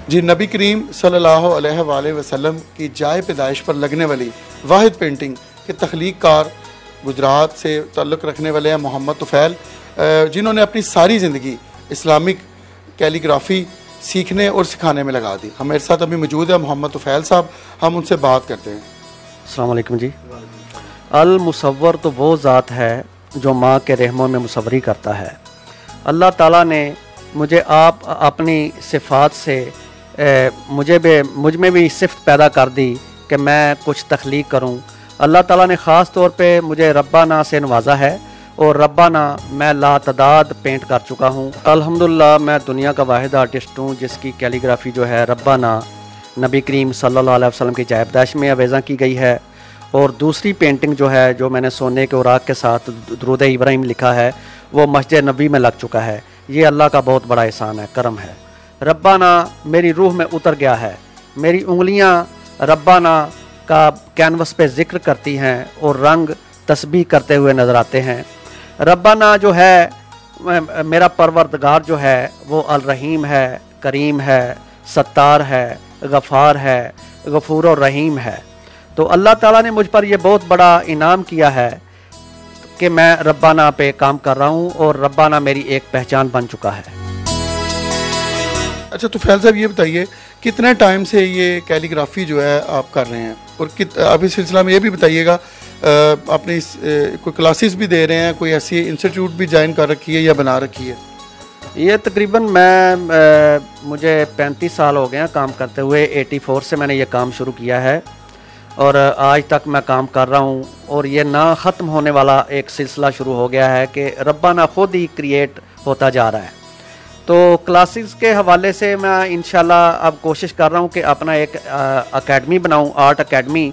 जी, नबी करीम सल्लल्लाहु अलैहि वसल्लम की जाए पैदाइश पर लगने वाली वाहिद पेंटिंग के तख्लीक कार गुजरात से ताल्लुक़ रखने वाले हैं मोहम्मद तुफ़ैल, जिन्होंने अपनी सारी ज़िंदगी इस्लामिक कैलीग्राफ़ी सीखने और सिखाने में लगा दी। हमारे साथ अभी मौजूद है मोहम्मद तुफ़ैल साहब, हम उनसे बात करते हैं। अस्सलाम वालेकुम जी। अल मुसव्वर तो वो ज़ात है जो माँ के रहमों में मुसव्वरी करता है। अल्लाह ताला ने मुझे आप अपनी सिफ़ात से मुझ में भी सिफ़त पैदा कर दी कि मैं कुछ तख्लीक करूं। अल्लाह ताला ने ख़ास तौर पे मुझे रब्बाना से नवाजा है और रब्बाना मैं लातदाद पेंट कर चुका हूं। अल्हम्दुलिल्लाह मैं दुनिया का वाहिद आर्टिस्ट हूं जिसकी कैलीग्राफी जो है रब्बाना नबी करीम सल्लल्लाहु अलैहि वसल्लम की जाए पैदाइश में अवेज़ा की गई है। और दूसरी पेंटिंग जो है, जो मैंने सोने के औराक के साथ दुरूद इब्राहिम लिखा है, वो मस्जिद नबी में लग चुका है। ये अल्लाह का बहुत बड़ा एहसान है, करम है। रब्बाना मेरी रूह में उतर गया है। मेरी उंगलियां रब्बाना का कैनवस पे ज़िक्र करती हैं और रंग तस्बीह करते हुए नज़र आते हैं। रब्बाना जो है, मेरा परवरदिगार जो है वो अल रहीम है, करीम है, सत्तार है, गफ़ार है, गफूर और रहीम है। तो अल्लाह ताला ने मुझ पर यह बहुत बड़ा इनाम किया है कि मैं रब्बाना पे काम कर रहा हूँ और रब्बाना मेरी एक पहचान बन चुका है। अच्छा तुफ़ैल साहब, ये बताइए कितने टाइम से ये कैलीग्राफी जो है आप कर रहे हैं, और आप इस सिलसिला में ये भी बताइएगा आपने कोई क्लासेस भी दे रहे हैं, कोई ऐसी इंस्टीट्यूट भी ज्वाइन कर रखी है या बना रखी है? ये तकरीबन मुझे 35 साल हो गए हैं काम करते हुए। 84 से मैंने ये काम शुरू किया है और आज तक मैं काम कर रहा हूँ। और ये ना ख़त्म होने वाला एक सिलसिला शुरू हो गया है कि रब्बाना खुद ही क्रिएट होता जा रहा है। तो क्लासेस के हवाले से मैं इंशाल्लाह अब कोशिश कर रहा हूँ कि अपना एक अकेडमी बनाऊँ, आर्ट अकेडमी,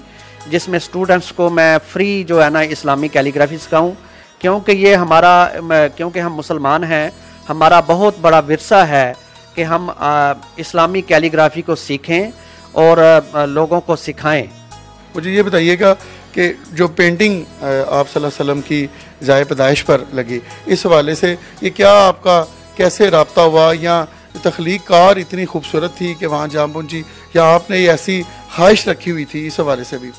जिसमें स्टूडेंट्स को मैं फ्री जो है ना इस्लामी कैलीग्राफी सिखाऊँ। क्योंकि ये क्योंकि हम मुसलमान हैं, हमारा बहुत बड़ा विरसा है कि हम इस्लामी कैलीग्राफी को सीखें और लोगों को सिखाएं। मुझे ये बताइएगा कि जो पेंटिंग आप सल्लल्लाहु अलैहि वसल्लम की जाए पैदाइश पर लगी, इस हवाले से ये क्या आपका कैसे रब्ता हुआ, या तख्लीक कार इतनी खूबसूरत थी कि वहाँ जा पहुँची, या आपने ये ऐसी ख्वाहिश रखी हुई थी? इस हवाले से भी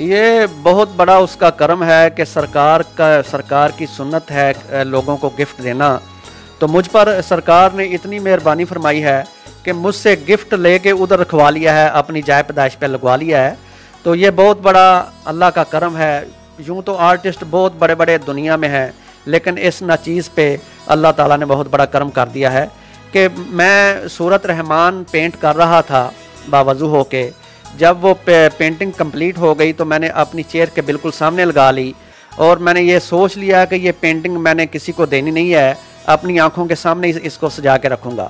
ये बहुत बड़ा उसका करम है कि सरकार की सुन्नत है लोगों को गिफ्ट देना। तो मुझ पर सरकार ने इतनी मेहरबानी फरमाई है कि मुझसे गिफ्ट लेके उधर रखवा लिया है, अपनी जाए पैदाइश पे लगवा लिया है। तो ये बहुत बड़ा अल्लाह का करम है। यूँ तो आर्टिस्ट बहुत बड़े बड़े दुनिया में हैं, लेकिन इस नाचीज़ पे अल्लाह ताला ने बहुत बड़ा करम कर दिया है कि मैं सूरत रहमान पेंट कर रहा था बावजू हो के। जब वो पेंटिंग कंप्लीट हो गई तो मैंने अपनी चेयर के बिल्कुल सामने लगा ली और मैंने ये सोच लिया कि ये पेंटिंग मैंने किसी को देनी नहीं है, अपनी आँखों के सामने इसको सजा के रखूँगा।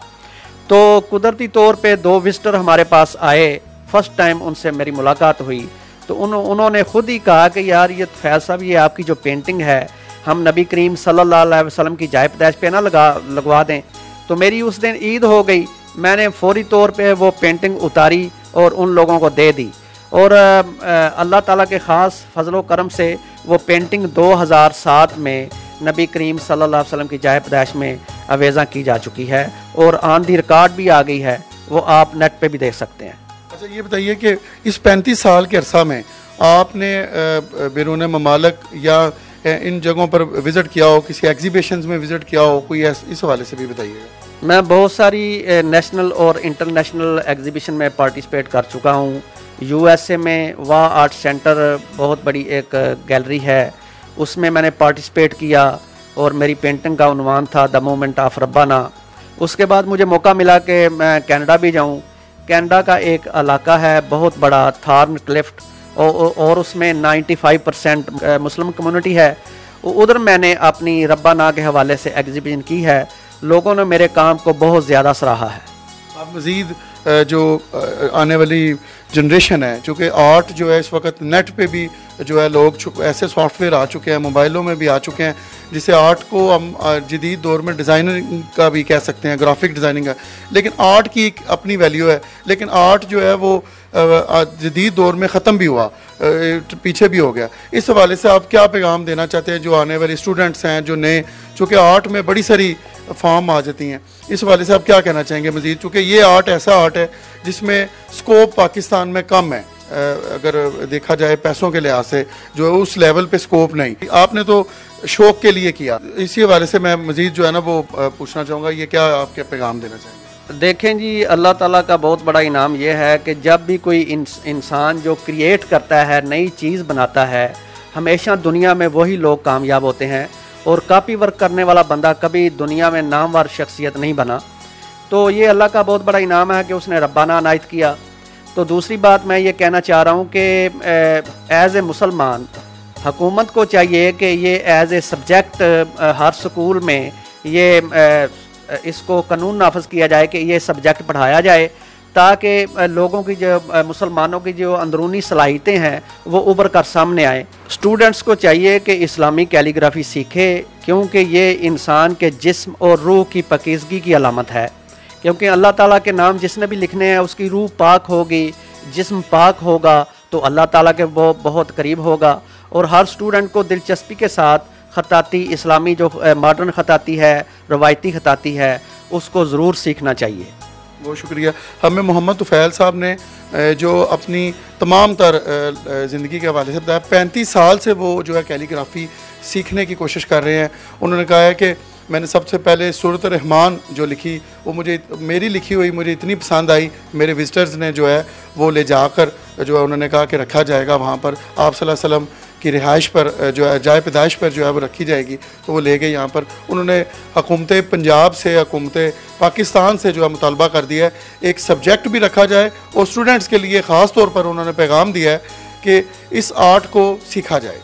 तो कुदरती तौर पे 2 विजिटर हमारे पास आए। फर्स्ट टाइम उनसे मेरी मुलाकात हुई तो उन्होंने ख़ुद ही कहा कि यार ये तुफ़ैल साहब, ये आपकी जो पेंटिंग है हम नबी करीम सल्लल्लाहु अलैहि वसल्लम की जाए पैदाइश पे ना लगवा दें। तो मेरी उस दिन ईद हो गई, मैंने फ़ौरी तौर पे वो पेंटिंग उतारी और उन लोगों को दे दी। और अल्लाह ताला के ख़ास फजलो करम से वो पेंटिंग 2007 में नबी करीम सल्लल्लाहु अलैहि वसल्लम की जाए पैदाइश में अवेज़ा की जा चुकी है और ऑन दी रिकॉर्ड भी आ गई है, वो आप नेट पे भी देख सकते हैं। अच्छा ये बताइए कि इस 35 साल के अरसा में आपने बैरून ममालिक या इन जगहों पर विज़िट किया हो, किसी एग्जीबिशंस में विज़िट किया हो, कोई इस हवाले से भी बताइएगा। मैं बहुत सारी नेशनल और इंटरनेशनल एग्जीबिशन में पार्टिसिपेट कर चुका हूँ। यूएसए में वाह आर्ट सेंटर बहुत बड़ी एक गैलरी है, उसमें मैंने पार्टिसिपेट किया और मेरी पेंटिंग का उन्वान था द मूवमेंट ऑफ रब्बाना। उसके बाद मुझे मौका मिला कि मैं कनाडा भी जाऊँ। कनाडा का एक इलाका है बहुत बड़ा, थॉर्नक्लिफ्ट, और उसमें 95% मुस्लिम कम्युनिटी है। उधर मैंने अपनी रब्बाना के हवाले से एग्जीबिशन की है। लोगों ने मेरे काम को बहुत ज़्यादा सराहा है। आप मज़ीद जो आने वाली जनरेशन है, चूँकि आर्ट जो है इस वक्त नेट पे भी जो है लोग ऐसे सॉफ्टवेयर आ चुके हैं, मोबाइलों में भी आ चुके हैं, जिससे आर्ट को हम जदीद दौर में डिज़ाइनिंग का भी कह सकते हैं, ग्राफिक डिज़ाइनिंग का। लेकिन आर्ट की एक अपनी वैल्यू है, लेकिन आर्ट जो है वो जदीद दौर में ख़त्म भी हुआ, पीछे भी हो गया। इस हवाले से आप क्या पैगाम देना चाहते हैं जो आने वाले स्टूडेंट्स हैं, जो नए, चूँकि आर्ट में बड़ी सारी फॉर्म आ जाती हैं। इस वाले से आप क्या कहना चाहेंगे मज़ीद, चूँकि ये आर्ट ऐसा आर्ट है जिसमें स्कोप पाकिस्तान में कम है, अगर देखा जाए पैसों के लिहाज से जो है उस लेवल पे स्कोप नहीं, आपने तो शौक़ के लिए किया। इसी हवाले से मैं मज़ीद जो है ना वो पूछना चाहूँगा, ये क्या आपके पैगाम देना चाहेंगे? देखें जी, अल्लाह ताला का बहुत बड़ा इनाम यह है कि जब भी कोई इंसान जो क्रिएट करता है, नई चीज़ बनाता है, हमेशा दुनिया में वही लोग कामयाब होते हैं और कॉपी वर्क करने वाला बंदा कभी दुनिया में नामवर शख्सियत नहीं बना। तो ये अल्लाह का बहुत बड़ा इनाम है कि उसने रब्बाना अनायत किया। तो दूसरी बात मैं ये कहना चाह रहा हूँ कि एज़ ए मुसलमान हुकूमत को चाहिए कि ये as a subject her school में ये इसको कानून नाफज किया जाए कि ये सब्जेक्ट पढ़ाया जाए, ताकि लोगों की जो मुसलमानों की जो अंदरूनी सलाहियतें हैं वो उभर कर सामने आए। स्टूडेंट्स को चाहिए कि इस्लामी कैलीग्राफी सीखे, क्योंकि ये इंसान के जिस्म और रूह की पाकीज़गी की अलामत है। क्योंकि अल्लाह ताला के नाम जिसने भी लिखने हैं उसकी रूह पाक होगी, जिस्म पाक होगा तो अल्लाह ताला के वो बहुत करीब होगा। और हर स्टूडेंट को दिलचस्पी के साथ ख़ताती, इस्लामी जो मॉडर्न ख़ताती है, रवायती ख़ताती है, उसको ज़रूर सीखना चाहिए। बहुत शुक्रिया। हमें मोहम्मद तुफ़ैल साहब ने जो अपनी तमाम तर ज़िंदगी के हवाले से बताया, 35 साल से वो जो है कैलीग्राफी सीखने की कोशिश कर रहे हैं। उन्होंने कहा है कि मैंने सबसे पहले सूरत रहमान जो लिखी वो मेरी लिखी हुई मुझे इतनी पसंद आई, मेरे विज़िटर्स ने जो है वो ले जाकर जो है उन्होंने कहा कि रखा जाएगा वहाँ पर, आप सल्लल्लाहु अलैहि वसल्लम की रिहाइश पर जो है जाए पैदाइश पर जो है वो रखी जाएगी। तो वो ले गए यहाँ पर। उन्होंने हुकूमत पंजाब से, हुकूमत पाकिस्तान से जो है मुतालबा कर दिया है एक सब्जेक्ट भी रखा जाए, और स्टूडेंट्स के लिए ख़ास तौर पर उन्होंने पैगाम दिया है कि इस आर्ट को सीखा जाए।